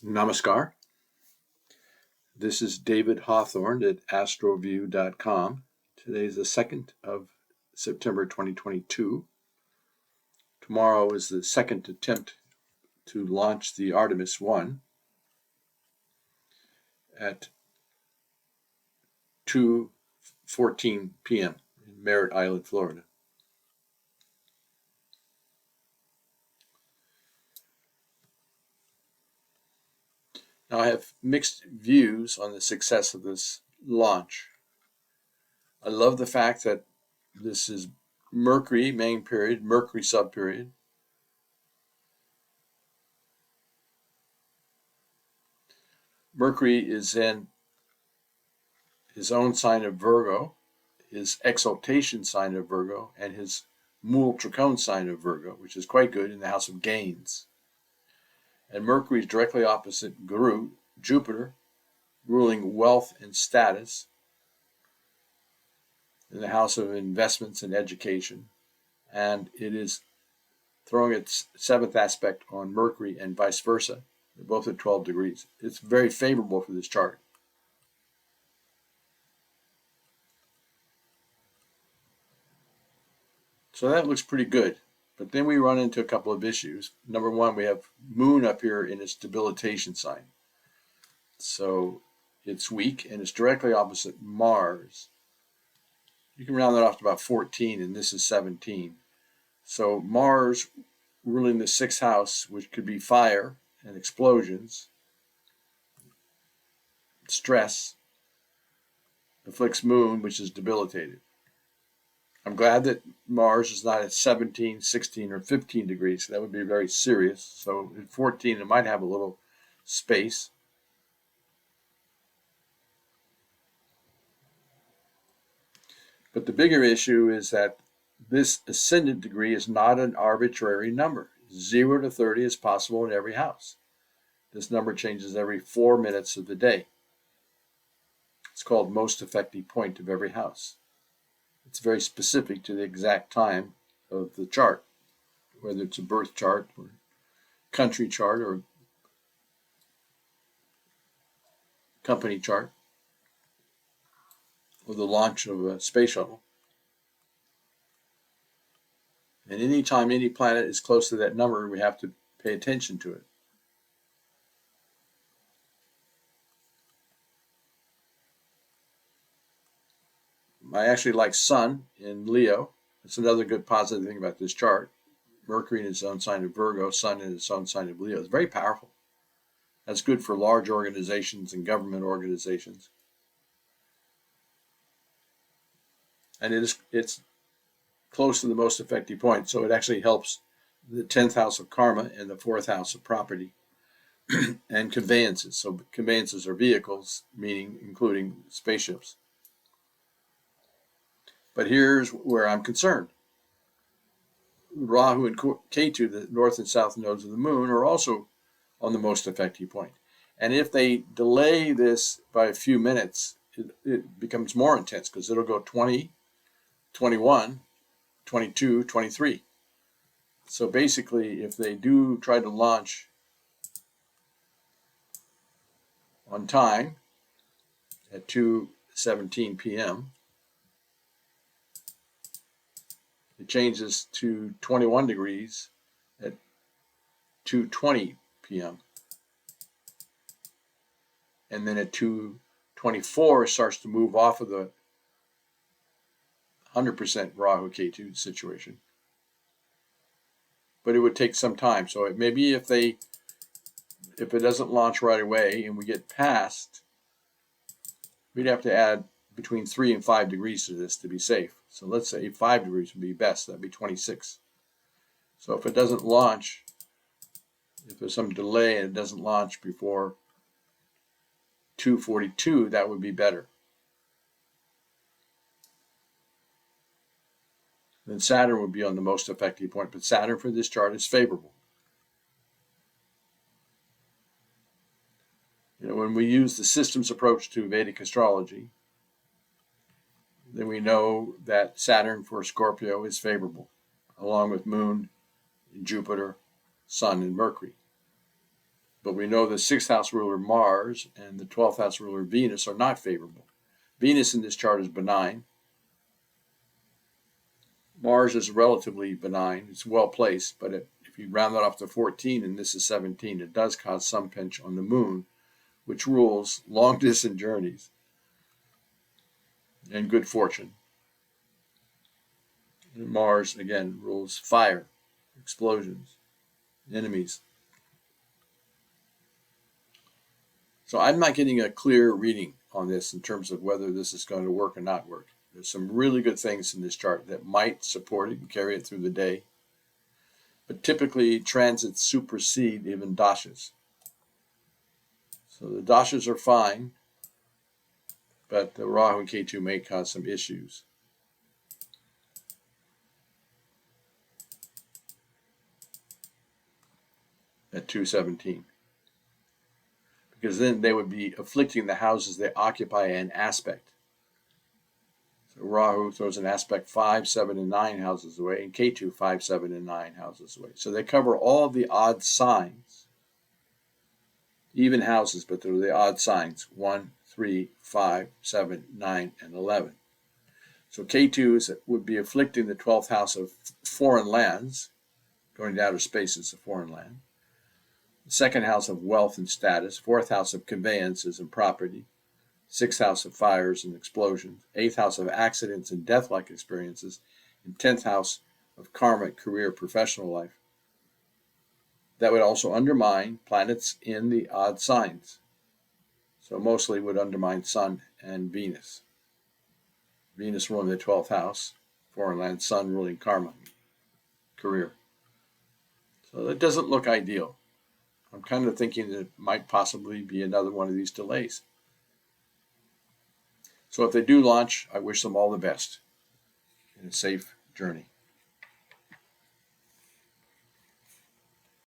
Namaskar. This is David Hawthorne at astroview.com. Today is the 2nd of September 2022. Tomorrow is the second attempt to launch the Artemis 1 at 2:14 p.m. in Merritt Island, Florida. Now, I have mixed views on the success of this launch. I love the fact that this is Mercury main period, Mercury subperiod. Mercury is in his own sign of Virgo, his exaltation sign of Virgo, and his Mool Tricone sign of Virgo, which is quite good in the house of gains. And Mercury is directly opposite Guru, Jupiter, ruling wealth and status in the house of investments and education. And it is throwing its seventh aspect on Mercury and vice versa. They're both at 12 degrees. It's very favorable for this chart. So that looks pretty good. But then we run into a couple of issues. Number one, we have Moon up here in its debilitation sign. So it's weak and it's directly opposite Mars. You can round that off to about 14, and this is 17. So Mars ruling the sixth house, which could be fire and explosions, stress, afflicts Moon, which is debilitated. I'm glad that Mars is not at 17, 16, or 15 degrees. That would be very serious. So at 14, it might have a little space. But the bigger issue is that this ascendant degree is not an arbitrary number. 0 to 30 is possible in every house. This number changes every 4 minutes of the day. It's called most effective point of every house. It's very specific to the exact time of the chart, whether it's a birth chart or country chart or company chart or the launch of a space shuttle. And anytime any planet is close to that number, we have to pay attention to it. I actually like Sun in Leo. That's another good positive thing about this chart. Mercury in its own sign of Virgo, Sun in its own sign of Leo. It's very powerful. That's good for large organizations and government organizations. And it's close to the most effective point, so it actually helps the 10th house of karma and the 4th house of property and conveyances. So conveyances are vehicles, meaning including spaceships. But here's where I'm concerned. Rahu and Ketu, the north and south nodes of the moon, are also on the most effective point. And if they delay this by a few minutes, it becomes more intense because it'll go 20, 21, 22, 23. So basically, if they do try to launch on time at 2:17 p.m., it changes to 21 degrees at 2:20 p.m. And then at 2:24, it starts to move off of the 100% Rahu Ketu situation. But it would take some time. So maybe if it doesn't launch right away and we get past, we'd have to add between 3 and 5 degrees to this to be safe. So let's say 5 degrees would be best. That'd be 26. So if it doesn't launch, if there's some delay and it doesn't launch before 2:42, that would be better. Then Saturn would be on the most effective point, but Saturn for this chart is favorable. When we use the systems approach to Vedic astrology, then we know that Saturn for Scorpio is favorable, along with Moon, Jupiter, Sun, and Mercury. But we know the 6th house ruler Mars and the 12th house ruler Venus are not favorable. Venus in this chart is benign. Mars is relatively benign. It's well placed, but if you round that off to 14 and this is 17, it does cause some pinch on the moon, which rules long distance journeys and good fortune. And Mars, again, rules fire, explosions, enemies. So I'm not getting a clear reading on this in terms of whether this is going to work or not work. There's some really good things in this chart that might support it and carry it through the day. But typically, transits supersede even dashas. So the dashas are fine, but the Rahu and Ketu may cause some issues. At 217. Because then they would be afflicting the houses they occupy an aspect. So Rahu throws an aspect 5, 7, and 9 houses away, and Ketu 5, 7, and 9 houses away. So they cover all the odd signs, even houses, but they're the odd signs 1, 3, 5, 7, 9, and 11. So Ketu would be afflicting the 12th house of foreign lands. Going to outer space is a foreign land. The 2nd house of wealth and status, 4th house of conveyances and property, 6th house of fires and explosions, 8th house of accidents and death-like experiences, and 10th house of karmic career professional life. That would also undermine planets in the odd signs. So mostly would undermine Sun and Venus. Venus ruling the 12th house, foreign land, Sun ruling karma, career. So that doesn't look ideal. I'm kind of thinking that it might possibly be another one of these delays. So if they do launch, I wish them all the best and a safe journey.